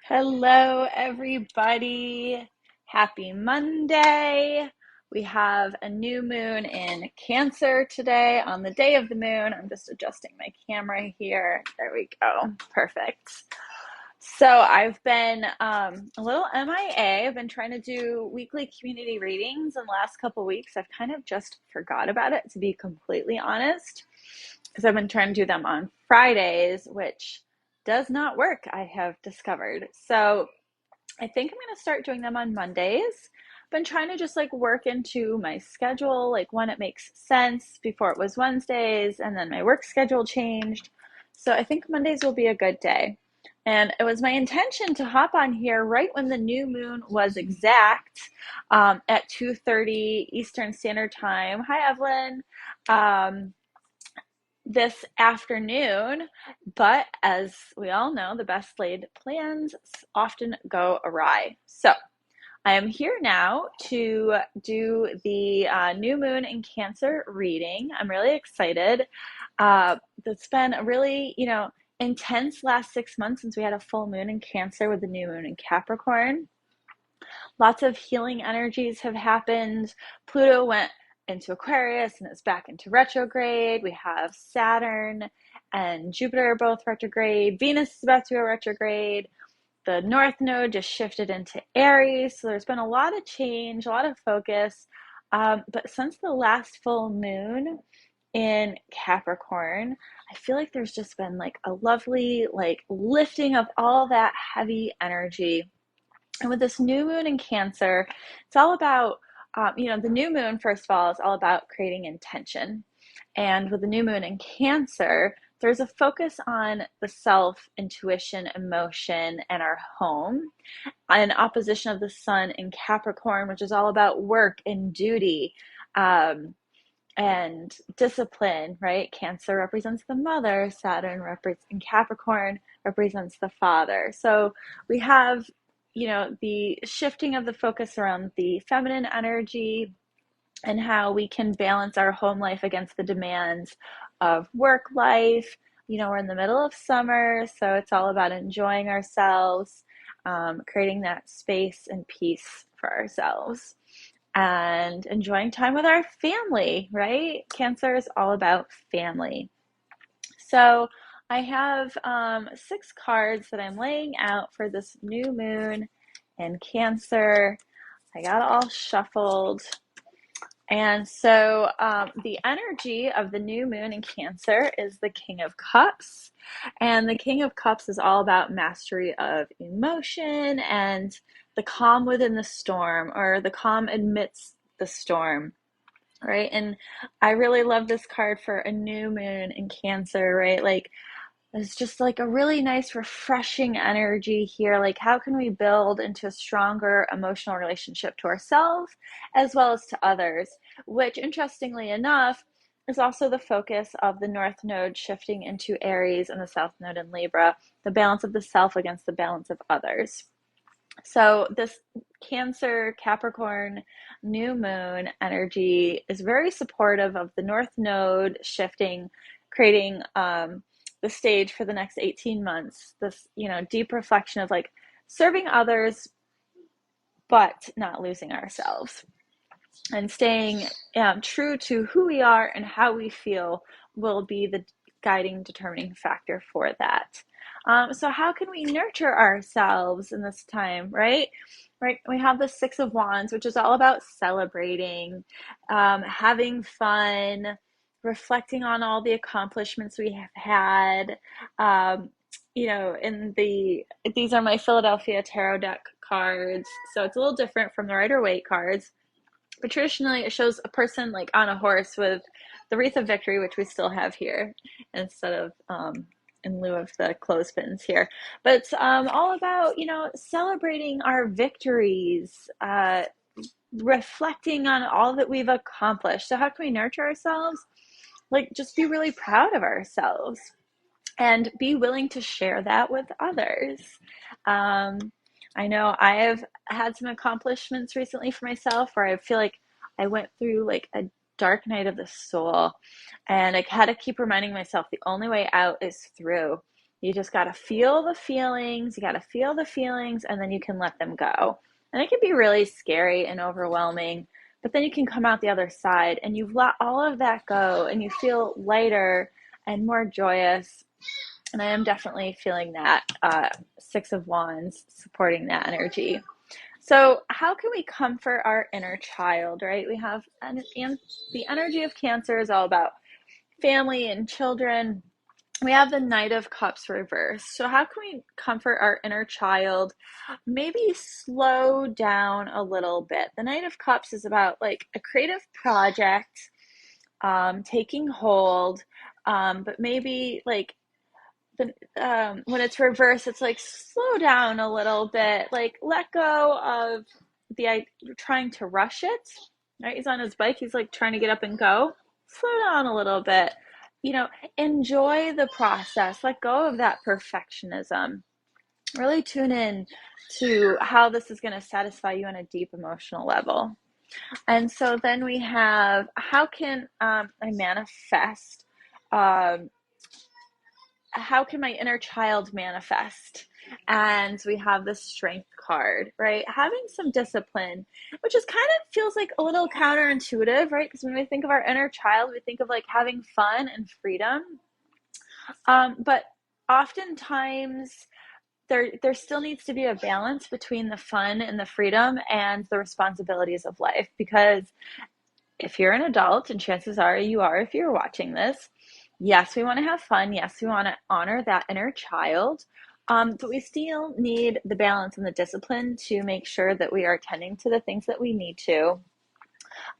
Hello, everybody. Happy Monday. We have a new moon in Cancer today on the day of the moon. I'm just adjusting my camera here. There we go. Perfect. So I've been a little MIA. I've been trying to do weekly community readings in the last couple weeks. I've kind of just forgot about it, to be completely honest, because I've been trying to do them on Fridays, which does not work, I have discovered. So I think I'm going to start doing them on Mondays. Been trying to just like work into my schedule, like when it makes sense. Before it was Wednesdays, and then my work schedule changed. So I think Mondays will be a good day. And it was my intention to hop on here right when the new moon was exact at 2:30 Eastern Standard Time. Hi, Evelyn. Um, this afternoon, but as we all know, the best laid plans often go awry. So I am here now to do the new moon in Cancer reading. I'm really excited. It's been a really, intense last 6 months since we had a full moon in Cancer with the new moon in Capricorn. Lots of healing energies have happened. Pluto went into Aquarius and it's back into retrograde. We have Saturn and Jupiter both retrograde. Venus is about to go retrograde. The North Node just shifted into Aries. So there's been a lot of change, a lot of focus. But since the last full moon in Capricorn, I feel like there's just been like a lovely like lifting of all that heavy energy. And with this new moon in Cancer, it's all about, the new moon, first of all, is all about creating intention. And with the new moon in Cancer, there's a focus on the self, intuition, emotion, and our home, in opposition of the sun in Capricorn, which is all about work and duty. And discipline, right? Cancer represents the mother, Saturn represents, and Capricorn represents the father. So we have, the shifting of the focus around the feminine energy and how we can balance our home life against the demands of work life. We're in the middle of summer, so it's all about enjoying ourselves, creating that space and peace for ourselves and enjoying time with our family, right? Cancer is all about family. So I have 6 cards that I'm laying out for this new moon in Cancer. I got it all shuffled. And so the energy of the new moon in Cancer is the King of Cups. And the King of Cups is all about mastery of emotion and the calm within the storm, or the calm amidst the storm, right? And I really love this card for a new moon in Cancer, right? Like, it's just like a really nice, refreshing energy here. Like, how can we build into a stronger emotional relationship to ourselves as well as to others? Which, interestingly enough, is also the focus of the North Node shifting into Aries and the South Node in Libra, the balance of the self against the balance of others. So, this Cancer Capricorn new moon energy is very supportive of the North Node shifting, creating the stage for the next 18 months. This, deep reflection of like serving others, but not losing ourselves, and staying true to who we are and how we feel will be the guiding, determining factor for that. So how can we nurture ourselves in this time, right? Right. We have the Six of Wands, which is all about celebrating, having fun, reflecting on all the accomplishments we have had. These are my Philadelphia Tarot deck cards, so it's a little different from the Rider-Waite cards. But traditionally, it shows a person like on a horse with the wreath of victory, which we still have here, instead of in lieu of the clothespins here. But it's all about, celebrating our victories, reflecting on all that we've accomplished. So how can we nurture ourselves? Like, just be really proud of ourselves and be willing to share that with others. I know I have had some accomplishments recently for myself where I feel like I went through like a dark night of the soul, and I had to keep reminding myself the only way out is through. You just got to feel the feelings. You got to feel the feelings, and then you can let them go. And it can be really scary and overwhelming, but then you can come out the other side and you've let all of that go and you feel lighter and more joyous. And I am definitely feeling that Six of Wands supporting that energy. So, how can we comfort our inner child, right? We have, and the energy of Cancer is all about family and children. We have the Knight of Cups reversed. So, how can we comfort our inner child? Maybe slow down a little bit. The Knight of Cups is about like a creative project taking hold, but maybe like when it's reversed, it's like slow down a little bit, like let go of the trying to rush it. Right? He's on his bike. He's like trying to get up and go. Slow down a little bit. You know, enjoy the process. Let go of that perfectionism. Really tune in to how this is going to satisfy you on a deep emotional level. And so then we have how can I manifest? Um, how can my inner child manifest? And we have the strength card, right? Having some discipline, which is kind of feels like a little counterintuitive, right? Because when we think of our inner child, we think of like having fun and freedom. But oftentimes there still needs to be a balance between the fun and the freedom and the responsibilities of life. Because if you're an adult, and chances are you are if you're watching this, yes, we want to have fun. Yes, we want to honor that inner child. But we still need the balance and the discipline to make sure that we are tending to the things that we need to.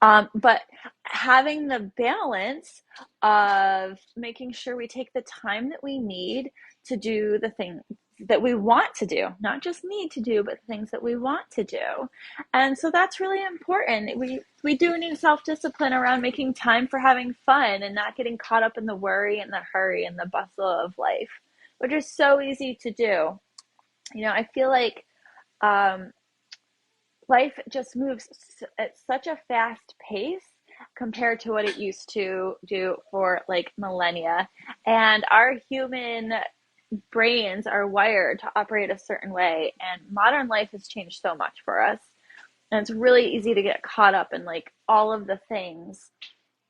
But having the balance of making sure we take the time that we need to do the thing that we want to do, not just need to do, but things that we want to do. And so that's really important. We do need self-discipline around making time for having fun and not getting caught up in the worry and the hurry and the bustle of life, which is so easy to do. You know, I feel like um, life just moves at such a fast pace compared to what it used to do for like millennia. And our human brains are wired to operate a certain way. And modern life has changed so much for us. And it's really easy to get caught up in like all of the things.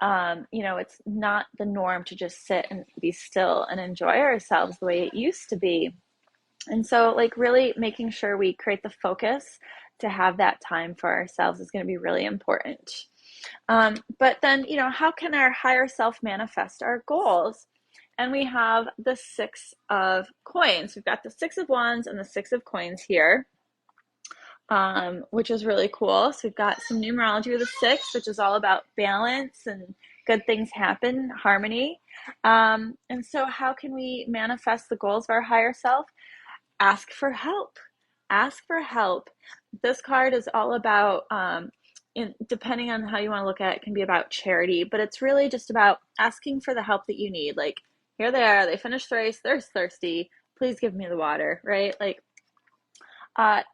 You know, it's not the norm to just sit and be still and enjoy ourselves the way it used to be. And so, like, really making sure we create the focus to have that time for ourselves is going to be really important. But then, you know, how can our higher self manifest our goals? And we have the Six of Coins. We've got the Six of Wands and the Six of Coins here, which is really cool. So we've got some numerology with the six, which is all about balance and good things happen, harmony. And so, how can we manifest the goals of our higher self? Ask for help. Ask for help. This card is all about, depending on how you want to look at it, it can be about charity, but it's really just about asking for the help that you need. Like, here they are, they finished the race, they're thirsty, please give me the water, right? Like,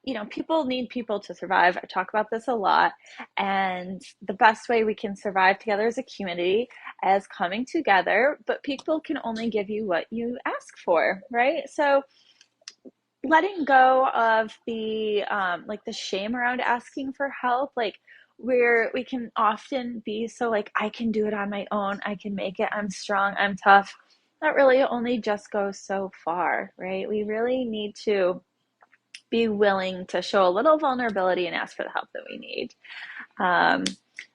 you know, people need people to survive. I talk about this a lot. And the best way we can survive together as a community is coming together, but people can only give you what you ask for, right? So, letting go of the like the shame around asking for help, like where we can often be so like, I can do it on my own, I can make it, I'm strong, I'm tough. That really only just goes so far, right? We really need to be willing to show a little vulnerability and ask for the help that we need. um,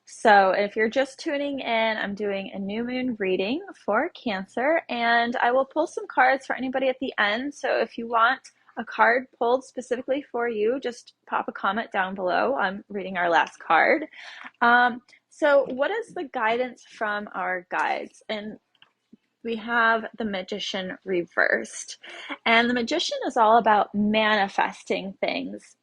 so if you're just tuning in, I'm doing a new moon reading for Cancer, and I will pull some cards for anybody at the end. So if you want a card pulled specifically for you, just pop a comment down below. I'm reading our last card. So what is the guidance from our guides? And we have the Magician reversed. And the Magician is all about manifesting things.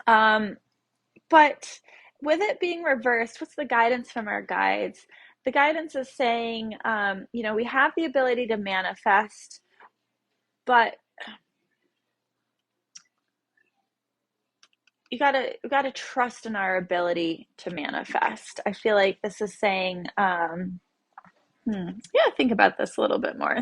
But with it being reversed, what's the guidance from our guides? The guidance is saying, you know, we have the ability to manifest, but you gotta trust in our ability to manifest. I feel like this is saying, yeah, think about this a little bit more.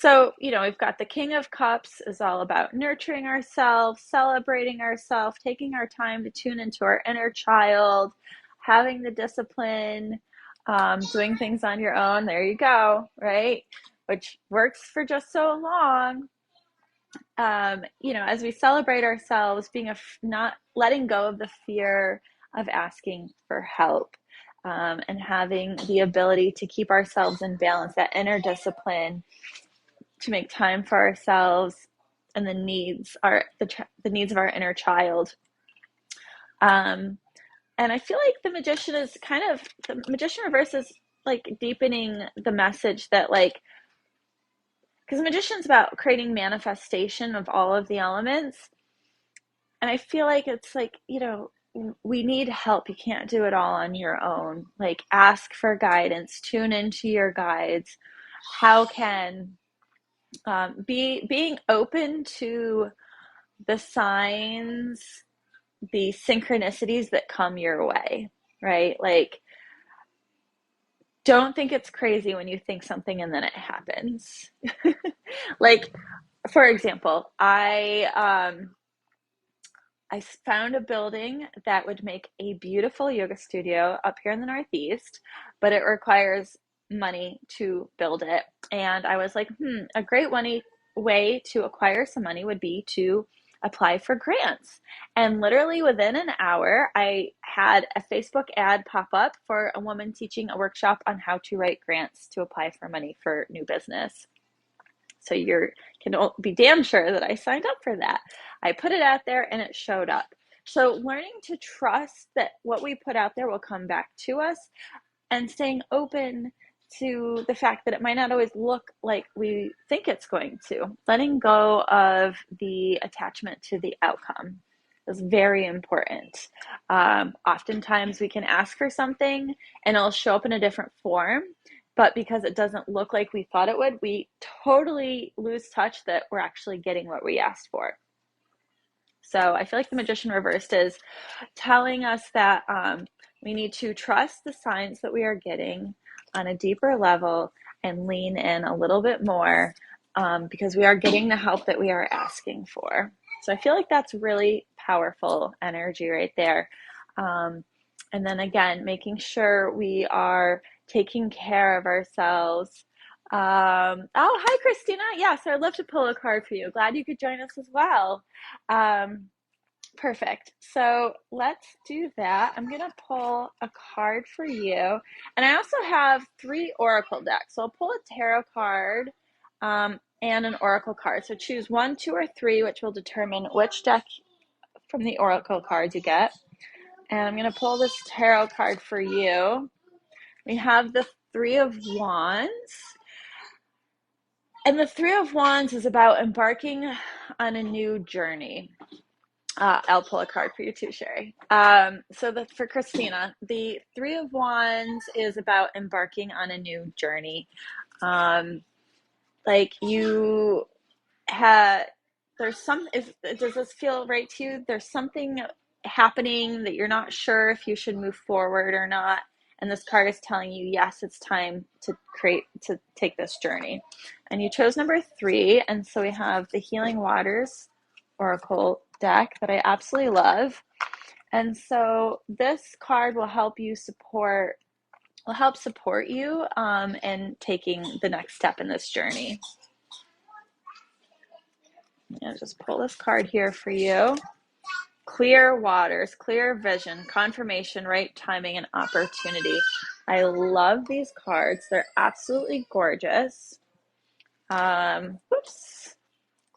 So, we've got the King of Cups is all about nurturing ourselves, celebrating ourselves, taking our time to tune into our inner child, having the discipline, doing things on your own. There you go, right? Which works for just so long. As we celebrate ourselves, not letting go of the fear of asking for help, and having the ability to keep ourselves in balance, that inner discipline to make time for ourselves and the needs of our inner child. And I feel like the magician reverse is like deepening the message that, like, because the magician's about creating manifestation of all of the elements. And I feel like it's like, we need help. You can't do it all on your own. Like, ask for guidance, tune into your guides. How can being open to the signs, the synchronicities that come your way, right? Like, don't think it's crazy when you think something and then it happens. Like, for example, I found a building that would make a beautiful yoga studio up here in the Northeast, but it requires money to build it. And I was like, a great way to acquire some money would be to apply for grants. And literally within an hour, I had a Facebook ad pop up for a woman teaching a workshop on how to write grants to apply for money for new business. So you can be damn sure that I signed up for that. I put it out there and it showed up. So learning to trust that what we put out there will come back to us, and staying open to the fact that it might not always look like we think it's going to. Letting go of the attachment to the outcome is very important. Oftentimes we can ask for something and it'll show up in a different form, but because it doesn't look like we thought it would, we totally lose touch that we're actually getting what we asked for. So I feel like the magician reversed is telling us that we need to trust the signs that we are getting on a deeper level and lean in a little bit more, because we are getting the help that we are asking for. So I feel like that's really powerful energy right there. And then again, making sure we are taking care of ourselves. Oh, hi, Christina. Yes, I'd love to pull a card for you. Glad you could join us as well. Perfect. So let's do that. I'm going to pull a card for you. And I also have 3 oracle decks. So I'll pull a tarot card and an oracle card. So choose 1, 2, or 3, which will determine which deck from the oracle cards you get. And I'm going to pull this tarot card for you. We have the 3 of Wands. And the 3 of Wands is about embarking on a new journey. I'll pull a card for you too, Sherry. For Christina, the 3 of Wands is about embarking on a new journey. Like you had, does this feel right to you? There's something happening that you're not sure if you should move forward or not. And this card is telling you, yes, it's time to take this journey. And you chose number 3. And so we have the Healing Waters Oracle deck that I absolutely love. And so this card will help support you in taking the next step in this journey. I'll just pull this card here for you. Clear waters, clear vision, confirmation, right timing, and opportunity. I love these cards. They're absolutely gorgeous.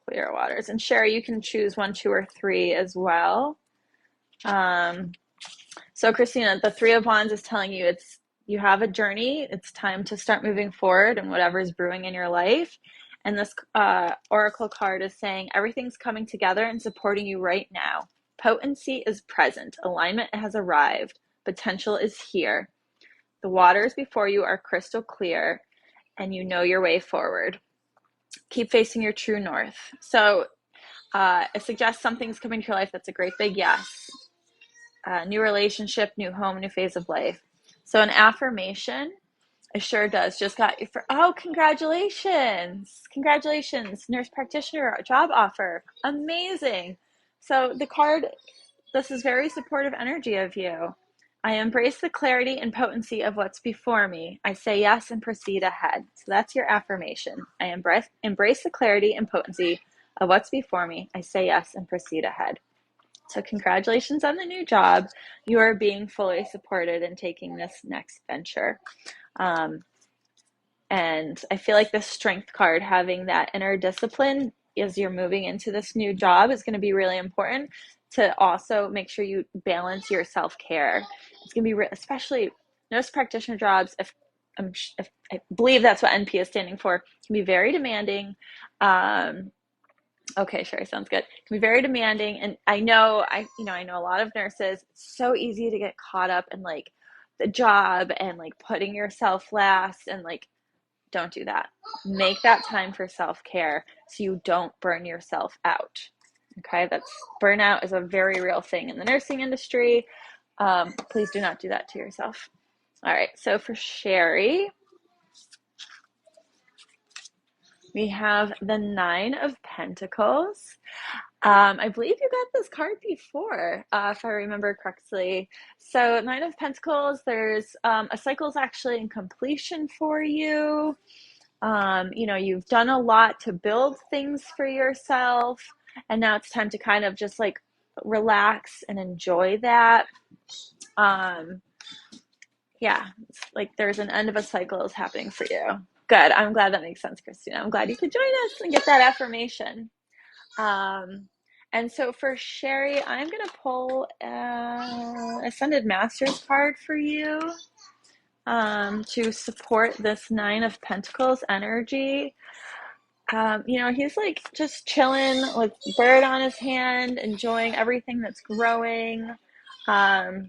Clear waters. And Sherry, you can choose 1, 2, or 3 as well. So Christina, the 3 of Wands is telling you you have a journey. It's time to start moving forward and whatever's brewing in your life. And this oracle card is saying everything's coming together and supporting you right now. Potency is present. Alignment has arrived. Potential is here. The waters before you are crystal clear, and you know your way forward. Keep facing your true north. So it suggests something's coming to your life that's a great big yes. New relationship, new home, new phase of life. So an affirmation It sure does. Just got you for, oh, congratulations. Congratulations, nurse practitioner, job offer. Amazing. So the card, this is very supportive energy of you. I embrace the clarity and potency of what's before me. I say yes and proceed ahead. So that's your affirmation. I embrace the clarity and potency of what's before me. I say yes and proceed ahead. So congratulations on the new job. You are being fully supported in taking this next venture. And I feel like the strength card, having that inner discipline as you're moving into this new job, is going to be really important to also make sure you balance your self-care. It's going to be especially nurse practitioner jobs, if I believe that's what NP is standing for, can be very demanding. Okay, Sherry, sounds good. It can be very demanding, and I know a lot of nurses. It's so easy to get caught up in like the job and like putting yourself last, and like, don't do that. Make that time for self-care so you don't burn yourself out. Okay, burnout is a very real thing in the nursing industry. Please do not do that to yourself. All right, so for Sherry, we have the Nine of Pentacles. I believe you got this card before, if I remember correctly. So Nine of Pentacles, there's a cycle is actually in completion for you. You've done a lot to build things for yourself, and now it's time to kind of just like relax and enjoy that. Yeah, it's like there's an end of a cycle is happening for you. Good. I'm glad that makes sense, Christina. I'm glad you could join us and get that affirmation. And so for Sherry, I'm going to pull Ascended Masters card for you to support this Nine of Pentacles energy. He's like just chilling with bird on his hand, enjoying everything that's growing. So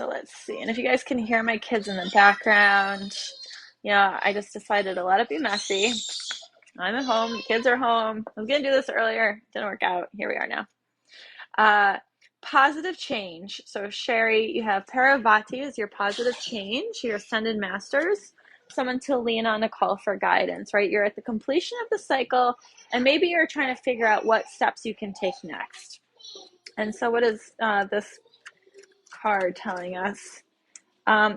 let's see. And if you guys can hear my kids in the background, I just decided to let it be messy. I'm at home. The kids are home. I was going to do this earlier. Didn't work out. Here we are now. Positive change. So Sherry, you have Paravati as your positive change, your Ascended Masters, someone to lean on, a call for guidance, right? You're at the completion of the cycle, and maybe you're trying to figure out what steps you can take next. And so what is this card telling us?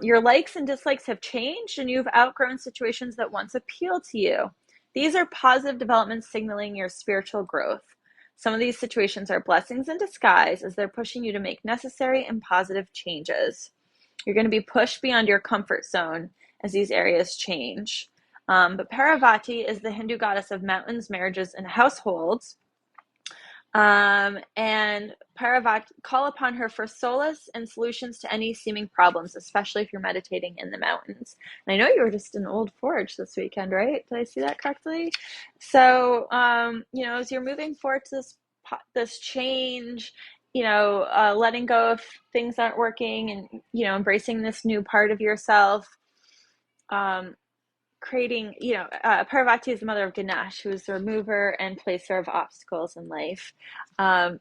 Your likes and dislikes have changed, and you've outgrown situations that once appealed to you. These are positive developments signaling your spiritual growth. Some of these situations are blessings in disguise as they're pushing you to make necessary and positive changes. You're going to be pushed beyond your comfort zone as these areas change. But Paravati is the Hindu goddess of mountains, marriages, and households. And Paravati, call upon her for solace and solutions to any seeming problems, especially if you're meditating in the mountains. And I know you were just in Old Forge this weekend, right? Did I see that correctly? So, as you're moving forward to this change, letting go of things aren't working, and embracing this new part of yourself. Creating, Parvati is the mother of Ganesh, who is the remover and placer of obstacles in life.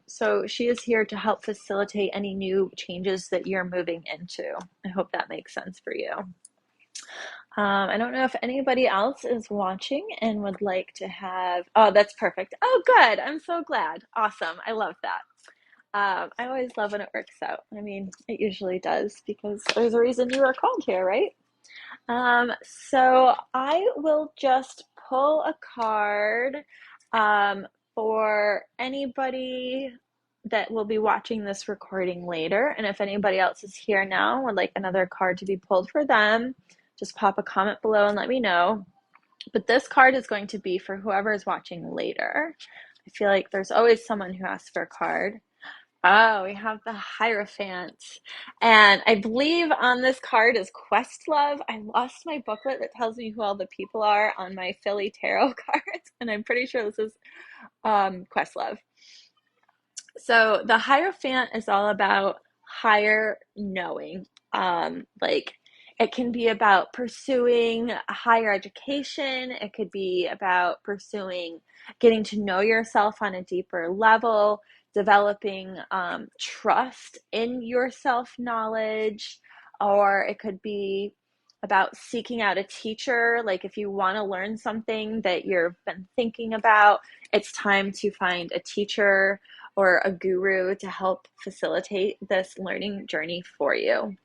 So she is here to help facilitate any new changes that you're moving into. I hope that makes sense for you. I don't know if anybody else is watching and would like to have, oh, that's perfect. Oh, good. I'm so glad. Awesome. I love that. I always love when it works out. I mean, it usually does, because there's a reason you are called here, right? So I will just pull a card for anybody that will be watching this recording later. And if anybody else is here now and would like another card to be pulled for them, just pop a comment below and let me know. But this card is going to be for whoever is watching later. I feel like there's always someone who asks for a card. Oh, we have the Hierophant. And I believe on this card is Questlove. I lost my booklet that tells me who all the people are on my Philly Tarot cards, and I'm pretty sure this is Questlove. So the Hierophant is all about higher knowing. It can be about pursuing a higher education. It could be about pursuing getting to know yourself on a deeper level, developing trust in your self-knowledge, or it could be about seeking out a teacher. Like if you want to learn something that you've been thinking about, it's time to find a teacher or a guru to help facilitate this learning journey for you.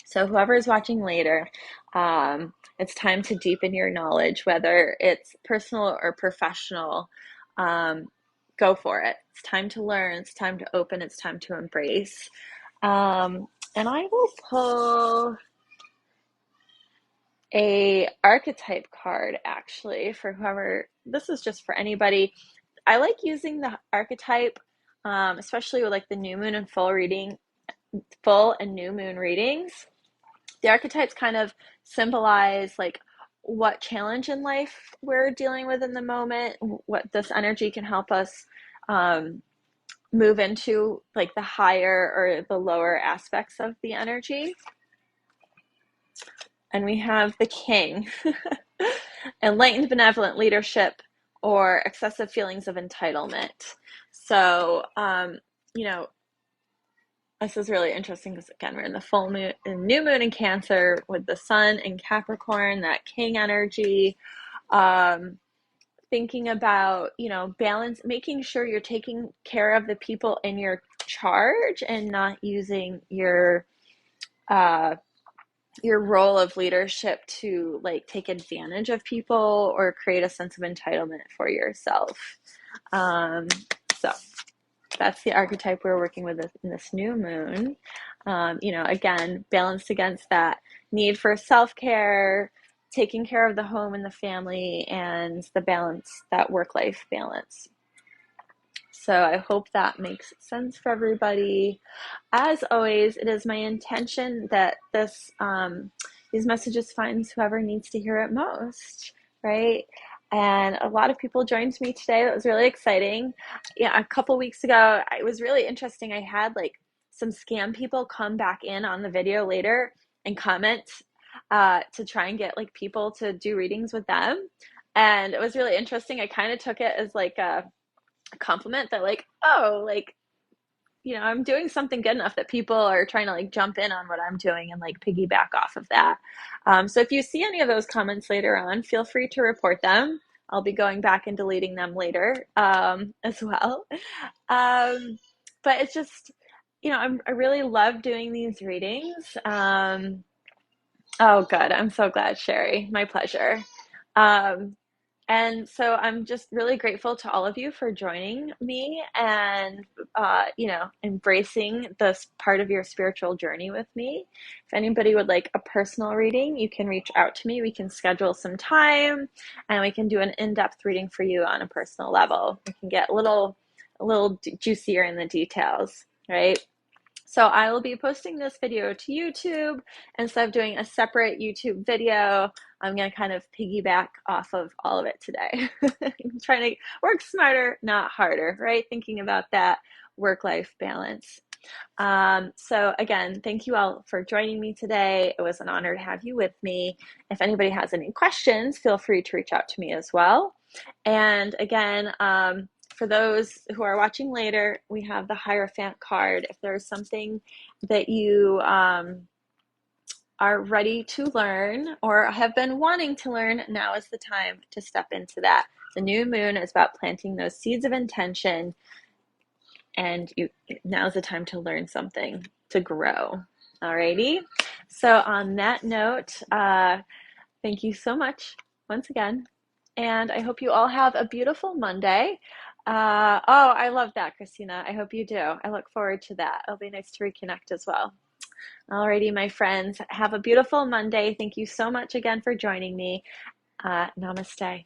So whoever is watching later, it's time to deepen your knowledge, whether it's personal or professional. Go for it. It's time to learn. It's time to open. It's time to embrace. And I will pull a archetype card actually for whoever. This is just for anybody. I like using the archetype, especially with like the new moon and full and new moon readings. The archetypes kind of symbolize like what challenge in life we're dealing with in the moment, what this energy can help us move into, like the higher or the lower aspects of the energy. And we have the King, enlightened benevolent leadership or excessive feelings of entitlement. So, you know, this is really interesting because again, we're in the full moon and new moon in Cancer with the sun in Capricorn, that King energy. Thinking about, balance, making sure you're taking care of the people in your charge and not using your role of leadership to like take advantage of people or create a sense of entitlement for yourself. So that's the archetype we're working with in this new moon. Again, balanced against that need for self-care, taking care of the home and the family, and the balance, that work-life balance. So I hope that makes sense for everybody. As always, it is my intention that these messages finds whoever needs to hear it most, right? And a lot of people joined me today. That was really exciting. Yeah, a couple weeks ago, it was really interesting. I had like some scam people come back in on the video later and comment to try and get like people to do readings with them. And it was really interesting. I kind of took it as like a compliment that like, oh, like, I'm doing something good enough that people are trying to like jump in on what I'm doing and like piggyback off of that. So if you see any of those comments later on, feel free to report them. I'll be going back and deleting them later as well. But it's just, I really love doing these readings. Oh, good. I'm so glad, Sherry. My pleasure. And so I'm just really grateful to all of you for joining me and, embracing this part of your spiritual journey with me. If anybody would like a personal reading, you can reach out to me. We can schedule some time and we can do an in-depth reading for you on a personal level. We can get a little juicier in the details, right? So I will be posting this video to YouTube. Instead of doing a separate YouTube video, I'm going to kind of piggyback off of all of it today. I'm trying to work smarter, not harder, right? Thinking about that work-life balance. So again, thank you all for joining me today. It was an honor to have you with me. If anybody has any questions, feel free to reach out to me as well. And again, for those who are watching later, we have the Hierophant card. If there's something that you are ready to learn or have been wanting to learn, now is the time to step into that. The new moon is about planting those seeds of intention, and now's the time to learn something, to grow. Alrighty. So on that note, thank you so much once again. And I hope you all have a beautiful Monday. I love that, Christina. I hope you do. I look forward to that. It'll be nice to reconnect as well. Alrighty, my friends, have a beautiful Monday. Thank you so much again for joining me. Namaste.